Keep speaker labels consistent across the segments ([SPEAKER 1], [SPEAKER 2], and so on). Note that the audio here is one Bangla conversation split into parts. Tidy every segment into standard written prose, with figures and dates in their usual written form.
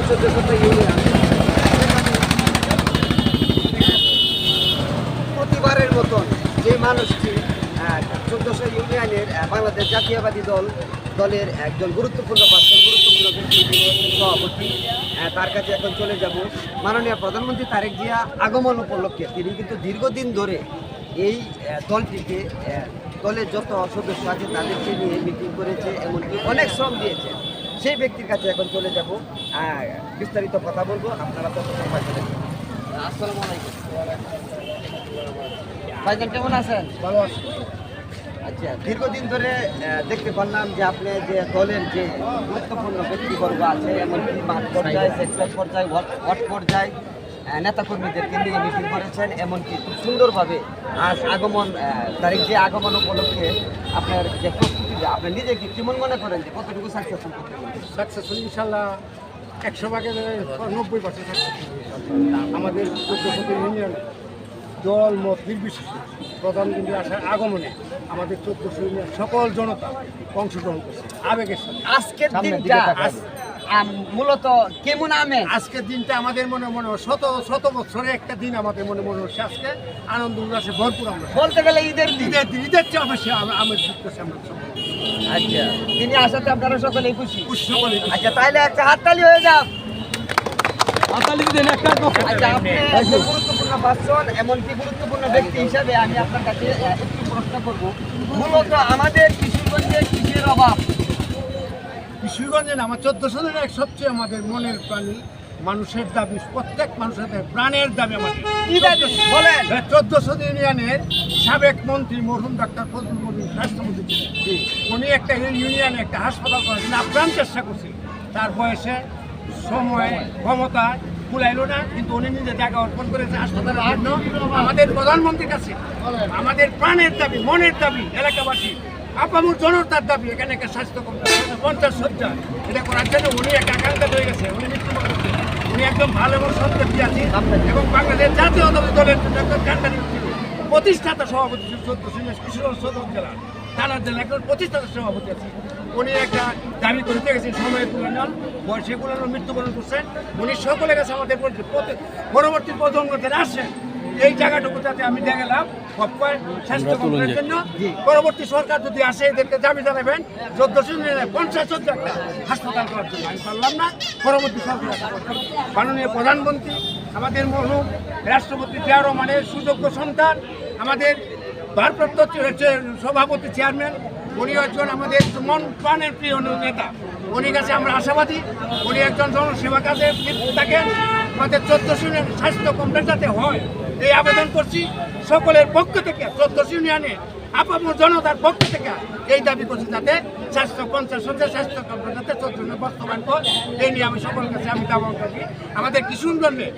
[SPEAKER 1] 1400 ইউনিয়ন, প্রতিবারের মতন যে মানুষটি 1400 ইউনিয়নের বাংলাদেশ জাতীয়বাদী দলের একজন গুরুত্বপূর্ণ ব্যক্তি, তিনি হচ্ছেন সভাপতি। তার কাছে এখন চলে যাব। মাননীয় প্রধানমন্ত্রী তারেক জিয়া আগমন উপলক্ষে তিনি কিন্তু দীর্ঘদিন ধরে এই দলটিকে, দলের যত সদস্য আছে তাদেরকে নিয়ে মিটিং করেছে, এমনকি অনেক শ্রম দিয়েছে। সেই ব্যক্তির কাছে এখন চলে যাব, বিস্তারিত কথা বলবো। আপনারা তত সময় চলে যাবেন। আসসালামু আলাইকুম ভাইজান, কেমন আছেন?
[SPEAKER 2] ভালো আছে।
[SPEAKER 1] আচ্ছা, দীর্ঘদিন ধরে দেখতে পারলাম যে আপনি যে দলের যে গুরুত্বপূর্ণ ব্যক্তিবর্গ আছে, এমনকি মাঠ পর্যায়ে, সেক্টর পর্যায়ে, ওয়ার্ড পর্যায়ে নেতাকর্মীদেরকে নিয়ে মিটিং করেছেন, এমনকি খুব সুন্দরভাবে আজ আগমন তারিখ যে আগমন উপলক্ষে আপনার যে প্রস্তুতি, আপনি নিজে কি মনে করেন যে কতটুকু সাকসেসফুল করতে পারবেন?
[SPEAKER 2] সাকসেসফুল ইনশাল্লাহ 100% 90% সাকসেসফুল। আমাদের 1400 ইউনিয়ন দল মত নির্বিশেষে প্রধানমন্ত্রী আসার আগমনে আমাদের 1400 ইউনিয়ন সকল জনতা অংশগ্রহণ করছে আবেগের সাথে।
[SPEAKER 1] আজকের দিনটা মূলত কেমন আমেজ?
[SPEAKER 2] আজকের দিনটা আমাদের মনে শত বছরে একটা দিন আমাদের মনে হচ্ছে আজকে আনন্দ উল্লাসে ভরপুর। আমরা
[SPEAKER 1] বলতে গেলে ঈদের দিন,
[SPEAKER 2] ঈদের চেয়ে অবশ্যই আমেজ করছে আমরা সকলে।
[SPEAKER 1] আচ্ছা, তিনি আসাতে আপনারা সকলেই খুশি?
[SPEAKER 2] সকলে।
[SPEAKER 1] আচ্ছা, তাহলে একটা হাততালি হয়ে যাক। আচ্ছা, আপনি একজন গুরুত্বপূর্ণ পার্সন, এমনকি গুরুত্বপূর্ণ ব্যক্তি হিসাবে আমি আপনার কাছে একটু প্রশ্ন করব। মূলত আমাদের কিশোরগঞ্জে কৃষির অভাব।
[SPEAKER 2] কিশোরগঞ্জে আমার 1400 জনের সবচেয়ে আমাদের মনের প্রাণী, মানুষের দাবি, প্রত্যেক মানুষের প্রাণের দাবি আমাদের।
[SPEAKER 1] কি দাবি বলেন?
[SPEAKER 2] 1400 ইউনিয়নের সাবেক মন্ত্রী মরহুম ডাক্তার ফজলুল মজিদ রাষ্ট্রমন্ত্রী ছিলেন। উনি একটা ইউনিয়নে একটা হাসপাতাল করেছেন, আপ্রাণ চেষ্টা করছেন। তার বয়সে, সময়, ক্ষমতায় কুলাইল না, কিন্তু উনি নিজে জায়গা অর্পণ করেছে হাসপাতালের জন্য। আমাদের প্রধানমন্ত্রীর কাছে আমাদের প্রাণের দাবি, মনের দাবি, এলাকাবাসী আপামর জনতার দাবি, এখানে একটা স্বাস্থ্য কমপ্লেক্স 50 শয্যা এটা করার জন্য উনি একটা আকাঙ্ক্ষা হয়ে গেছে। উনি মৃত্যুবরণ করছেন। উনি একদম ভালো এবং সৎ ব্যক্তি আছেন এবং বাংলাদেশ জাতীয় দলের প্রতিষ্ঠাতা সভাপতি ছিল 1400 কিশোরগঞ্জ সদর জেলা থানার জেলা একজন প্রতিষ্ঠাতা সভাপতি আছে। উনি একটা দাবি করতে গেছেন সময়ের তুলনায় বয়সে কুলানোর মৃত্যুবরণ করছেন। উনি সকলের কাছে আমাদের পরবর্তী প্রজন্ম যারা আসেন এই জায়গাটুকু যাতে আমি দেখলাম স্বাস্থ্য কমপ্লেক্সের জন্য পরবর্তী সরকার যদি আসে এদেরকে দাবি জানাবেন 1450 একটা হাসপাতাল করার জন্য। আমি পারলাম না, পরবর্তী সরকার মাননীয় প্রধানমন্ত্রী আমাদের মরহুম রাষ্ট্রপতি জিয়া রহমানের সুযোগ্য সন্তান, আমাদের ভারপ্রাপ্ত সভাপতি চেয়ারম্যান, উনি একজন আমাদের মন প্রাণের প্রিয় নেতা। উনি কাছে আমরা আশাবাদী, উনি একজন জনসেবা কাজে থাকেন। আমাদের 1400 স্বাস্থ্য কমপ্লেক্স যাতে হয় এই আবেদন করছি সকলের পক্ষ থেকে, 1400 ইউনিয়নে আপামর জনতার পক্ষ থেকে এই দাবি করছি যাতে 450 স্বাস্থ্য কমপ্লেক্স যাতে 1400 বাস্তবায়ন করে। এই নিয়ে আমি সকলের কাছে আমি দাবি করি। আমাদের কিশোরগঞ্জে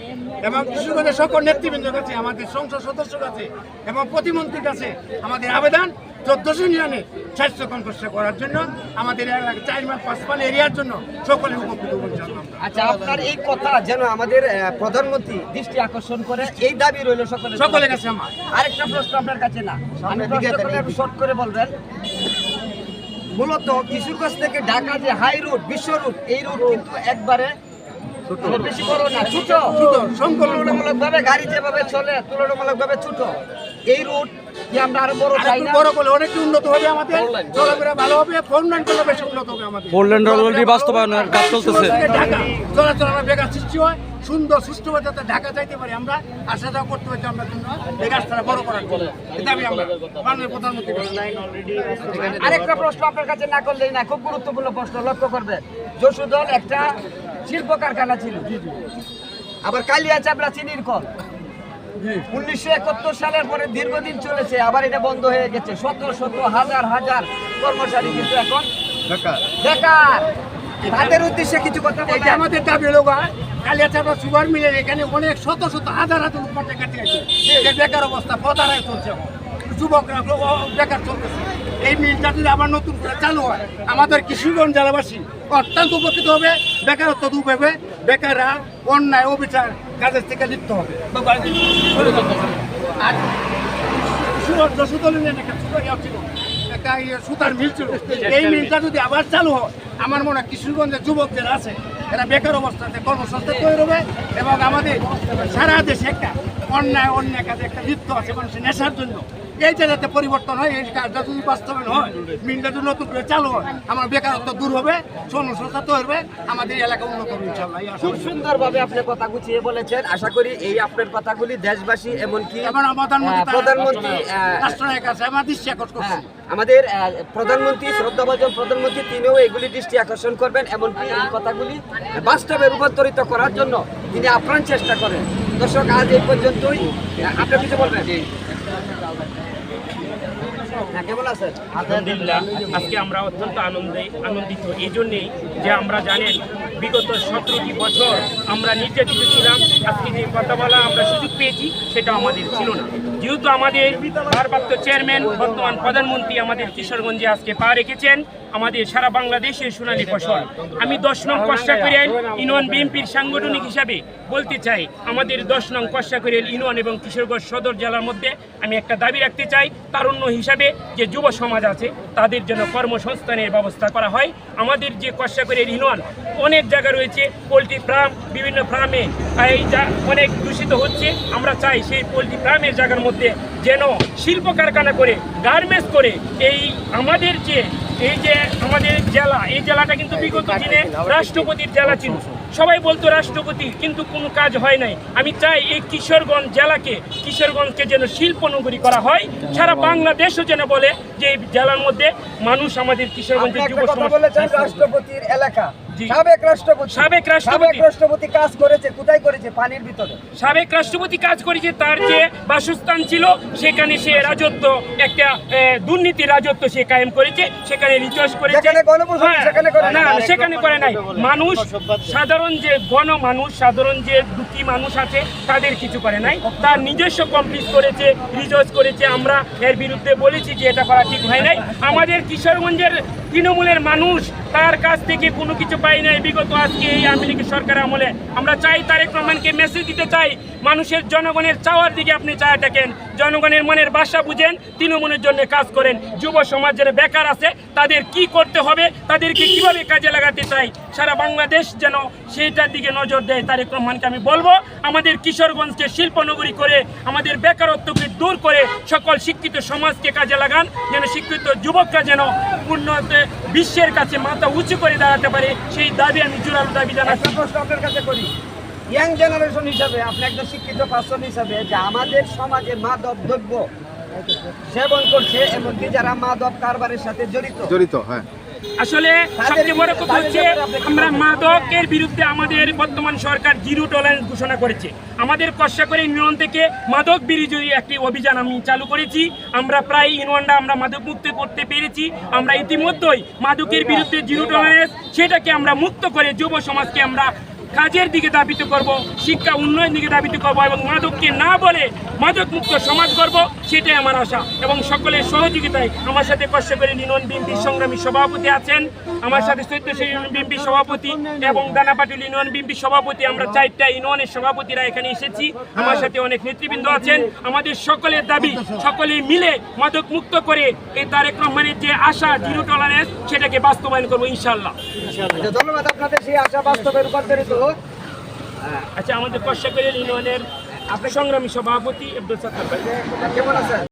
[SPEAKER 2] এবং কিশোরগঞ্জের সকল নেতৃবৃন্দের কাছে, আমাদের সংসদ সদস্য কাছে এবং প্রতিমন্ত্রীর কাছে আমাদের আবেদন 1400 ইউনিয়নে স্বাস্থ্য কমপ্লেক্স করার জন্য, আমাদের এলাকা 4 মাইল 5 মাইল এরিয়ার জন্য সকলে উপকৃত হচ্ছে।
[SPEAKER 1] আচ্ছা, আপনার এই কথা যেন আমাদের প্রধানমন্ত্রী দৃষ্টি আকর্ষণ করে, এই দাবি রইল সকলের
[SPEAKER 2] কাছে আমার।
[SPEAKER 1] আরেকটা প্রশ্ন আপনার কাছে না, আমি প্রশ্ন করলে একটু শর্ট করে বলবেন। মূলত কিশোরগঞ্জ থেকে ঢাকা যে হাই রুট, বিশ্ব রুট, এই রুট কিন্তু একবারে বেশি বড় না, ছোট। তুলনামূলকভাবে গাড়ি যেভাবে চলে তুলনামূলকভাবে ছোট। এই রুট কি আমরা আরো বড় চাই না?
[SPEAKER 2] বড় করলে অনেক উন্নত হবে, আমাদের চলাফেরা ভালো হবে, ফোর লেন করলে বেশি উন্নত হবে। আমাদের
[SPEAKER 3] ফোর লেন অলরেডি বাস্তবায়নের কাজ চলতেছে।
[SPEAKER 2] ঢাকা চলাচল আমরা বেকার সৃষ্টি হয়, সুন্দর সুষ্ঠুভাবে যাতে ঢাকা যাইতে পারি, আমরা আসা যাওয়া করতে পারি, আমরা জন্য এই রাস্তাটা বড় করার জন্য এটা আমি আমরা মাননীয় প্রধানমন্ত্রী।
[SPEAKER 1] আরেকটা প্রশ্ন আপনার কাছে না করলেই না, খুব গুরুত্বপূর্ণ প্রশ্ন, লক্ষ্য করবেন। যশোদল একটা শিল্প কারখানা ছিল, আবার কালিয়াচাবড়া চিনির কল 1971 সালের পরে দীর্ঘদিন চলেছে, আবার এটা বন্ধ হয়ে গেছে। শত শত হাজার হাজার কর্মচারী কিন্তু এখন বেকার। তাদের উদ্দেশ্যে কিছু কথা বলতে
[SPEAKER 2] আমাদের দাবি হলো কালিয়াচাবড়া সুগার মিলের এখানে অনেক শত শত হাজার হাজার উপরে কাটিয়ে আছে, বেকার অবস্থা পদারায় চলছে, যুবকরা বেকার চলতেছে। এই মিলটা যদি আবার নতুন করে চালু হয়, আমাদের কিশোরগঞ্জ জেলাবাসী অত্যন্ত উপকৃত হবে, বেকারত্ব দূর হবে, বেকাররা অন্যায় অবিচার কাজের থেকে লিপ্ত হবে। আর যশোদলের একটা ছিল, একটা সুতার মিল ছিল, এই মিলটা যদি আবার চালু হয়, আমার মনে হয় কিশোরগঞ্জের যুবক যারা আছে এরা বেকার অবস্থাতে কর্মসংস্থান তৈরি হবে এবং আমাদের সারা দেশে একটা অন্যায় কাজে একটা লিপ্ত আছে মানুষের নেশার জন্য। এইটা যাতে পরিবর্তন হয়, এই কাজটা যদি বাস্তবায়ন হয়, মিলটা যদি নতুন করে চালু হয়, আমার বেকারত্ব দূর হবে, কর্মসংস্থান তৈরি হবে, আমাদের এলাকা উন্নত হবে ইনশাআল্লাহ। এই আশা
[SPEAKER 1] খুব
[SPEAKER 2] করি।
[SPEAKER 1] সুন্দরভাবে আপনি কথা গুছিয়ে বলেছেন। আশা করি এই আপনার কথাগুলি দেশবাসী এমনকি
[SPEAKER 2] এবং
[SPEAKER 1] প্রধানমন্ত্রী
[SPEAKER 2] রাষ্ট্রনায়ক আছে আমার দৃষ্টি আকর্ষণ করছে।
[SPEAKER 1] আমাদের প্রধানমন্ত্রী, শ্রদ্ধাভাজন প্রধানমন্ত্রী, তিনিও এগুলি দৃষ্টি আকর্ষণ করবেন, এমনকি এই কথাগুলি বাস্তবে রূপান্তরিত করার জন্য তিনি আপ্রাণ চেষ্টা করেন। দর্শক, আজ এই পর্যন্তই। আপনি কিছু বলবেন? হ্যাঁ, কেমন আছেন?
[SPEAKER 4] আলহামদুলিল্লাহ, আজকে আমরা অত্যন্ত আনন্দিত এই জন্যেই যে আমরা জানেন বিগত 17টি বছর আমরা নির্যাতিত ছিলাম। আজকে যে কথা বলা আমরা সুযোগ পেয়েছি সেটা আমাদের ছিল না, যেহেতু আমাদের ভারপ্রাপ্ত চেয়ারম্যান বর্তমান প্রধানমন্ত্রী আমাদের কিশোরগঞ্জে আজকে পা রেখেছেন আমাদের সারা বাংলাদেশের সোনালী ফসল। আমি 10 নং কষ্টাকরিয়াল ইউনিয়ন বিএনপির সাংগঠনিক হিসাবে বলতে চাই, আমাদের 10 নং কষ্টাকরিয়াল ইউনিয়ন এবং কিশোরগঞ্জ সদর জেলার মধ্যে আমি একটা দাবি রাখতে চাই, তারুণ্য হিসাবে যে যুব সমাজ আছে তাদের জন্য কর্মসংস্থানের ব্যবস্থা করা হয়। আমাদের যে কষ্টাকরিয়াল ইউনিয়ন অনেক জায়গা রয়েছে, পোলট্রি ফার্ম, বিভিন্ন ফার্মে এই অনেক দূষিত হচ্ছে। আমরা চাই সেই পোলট্রি ফার্মের জায়গার মধ্যে যেন শিল্প কারখানা করে, গার্মেন্টস করে, এই আমাদের যে আমাদের জেলা, এই জেলাটা কিন্তু বিগত দিনে রাষ্ট্রপতির জেলা ছিল। সবাই বলতো রাষ্ট্রপতি, কিন্তু কোনো কাজ হয় নাই। আমি চাই এই কিশোরগঞ্জকে যেন শিল্প নগরী করা হয়, সারা বাংলাদেশও যেন বলে যে এই জেলার মধ্যে মানুষ আমাদের কিশোরগঞ্জের
[SPEAKER 1] আপনি
[SPEAKER 4] যুব
[SPEAKER 1] একটা কথা
[SPEAKER 4] সমাজ।
[SPEAKER 1] বলেছেন, রাষ্ট্রপতির এলাকা।
[SPEAKER 4] জি।
[SPEAKER 1] সাবেক রাষ্ট্রপতি
[SPEAKER 4] সাবেক
[SPEAKER 1] রাষ্ট্রপতি কাজ করেছে, কোথায় করেছে? পানির ভিতরে।
[SPEAKER 4] সাবেক রাষ্ট্রপতি কাজ করেছে, তার যে বাসস্থান ছিল সেখানে সে রাজত্ব, একটা দুর্নীতি রাজত্ব সে কায়েম করেছে, সেখানে রিচার্জ করেছে।
[SPEAKER 1] যেখানে গণপ্রজাতন্ত্র,
[SPEAKER 4] হ্যাঁ,
[SPEAKER 1] সেখানে করে
[SPEAKER 4] না,
[SPEAKER 1] নাই।
[SPEAKER 4] সেখানে করে নাই। মানুষ, সাধারণ যে সাধারণ যে দুঃখী মানুষ আছে তাদের কিছু করে নাই, তার নিজস্ব কমপ্লিট করেছে, রিচার্জ করেছে। আমরা এর বিরুদ্ধে বলেছি যে এটা করা ঠিক হয় নাই। আমাদের কিশোরগঞ্জের তৃণমূলের মানুষ তার কাছ থেকে কোনো কিছু পাই নাই বিগত আজকে এই আওয়ামী লীগের সরকার আমলে। আমরা চাই তারেক রহমানকে মেসেজ দিতে চাই, মানুষের জনগণের চাওয়ার দিকে আপনি চায় থাকেন, জনগণের মনের ভাষা বুঝেন, তৃণমূলের জন্য কাজ করেন। যুব সমাজ যারা বেকার আছে তাদের কি করতে হবে, তাদেরকে কিভাবে কাজে লাগাতে চাই, সারা বাংলাদেশ যেন সেইটার দিকে নজর দেয়। তারেক রহমানকে আমি বলবো, আমাদের কিশোরগঞ্জকে শিল্পনগরী করে, আমাদের বেকারত্বকে দূর করে সকল শিক্ষিত সমাজকে কাজে লাগান, যেন শিক্ষিত যুবকরা যেন উন্নত বিশ্বের কাছে মাথা উঁচু করে দাঁড়াতে পারে। সেই দাবি আমি জোরালো দাবি জানাচ্ছি।
[SPEAKER 1] একটা প্রশ্ন আপনার কাছে করি, ইয়াং জেনারেশন হিসাবে, আপনি একজন শিক্ষিত পার্সন হিসাবে, যে আমাদের সমাজে মাদক দ্রব্য সেবন করছে, এমনকি যারা মাদক কারবারের সাথে জড়িত,
[SPEAKER 5] হ্যাঁ,
[SPEAKER 4] আসলে সবচেয়ে বড় কথা হচ্ছে আমরা মাদকের বিরুদ্ধে আমাদের বর্তমান সরকার জিরো টলারেন্স ঘোষণা করেছে। আমাদের কষ্টাকরি ইউনিয়ন থেকে মাদক বিরোধী একটি অভিযান আমি চালু করেছি। আমরা প্রায় ইউনিয়নটা আমরা মাদক মুক্ত করতে পেরেছি। আমরা ইতিমধ্যেই মাদকের বিরুদ্ধে জিরো টলারেন্স, সেটাকে আমরা মুক্ত করে যুব সমাজকে আমরা কাজের দিকে ধাবিত করব, শিক্ষা উন্নয়নের দিকে ধাবিত করব এবং মাদককে না বলে মাদক মুক্ত সমাজ করব, সেটাই আমার আশা। এবং সকলের সহযোগিতায় আমার সাথে কষ্টাকরি ইউনিয়ন বিএনপির সংগ্রামী সভাপতি আছেন, আমার সাথে 14 ইউনিয়ন বিএনপির সভাপতি এবং দানাপাটুল ইউনিয়ন বিএনপির সভাপতি, আমরা 4টা ইউনিয়নের সভাপতিরা এখানে এসেছি। আমার সাথে অনেক নেতৃবৃন্দ আছেন। আমাদের সকলের দাবি, সকলে মিলে মাদক মুক্ত করে এই তারেক রহমানের যে আশা জিরো টলারেন্স, সেটাকে বাস্তবায়ন করবো ইনশাআল্লাহ।
[SPEAKER 1] ধন্যবাদ আপনাদের। সেই আশা বাস্তবে রূপান্তরিত হোক।
[SPEAKER 4] আচ্ছা, আমাদের কষ্টাকরি ইউনিয়নের সংগ্রামী সভাপতি আব্দুল সাত্তার ভাই,
[SPEAKER 1] কেমন আছেন?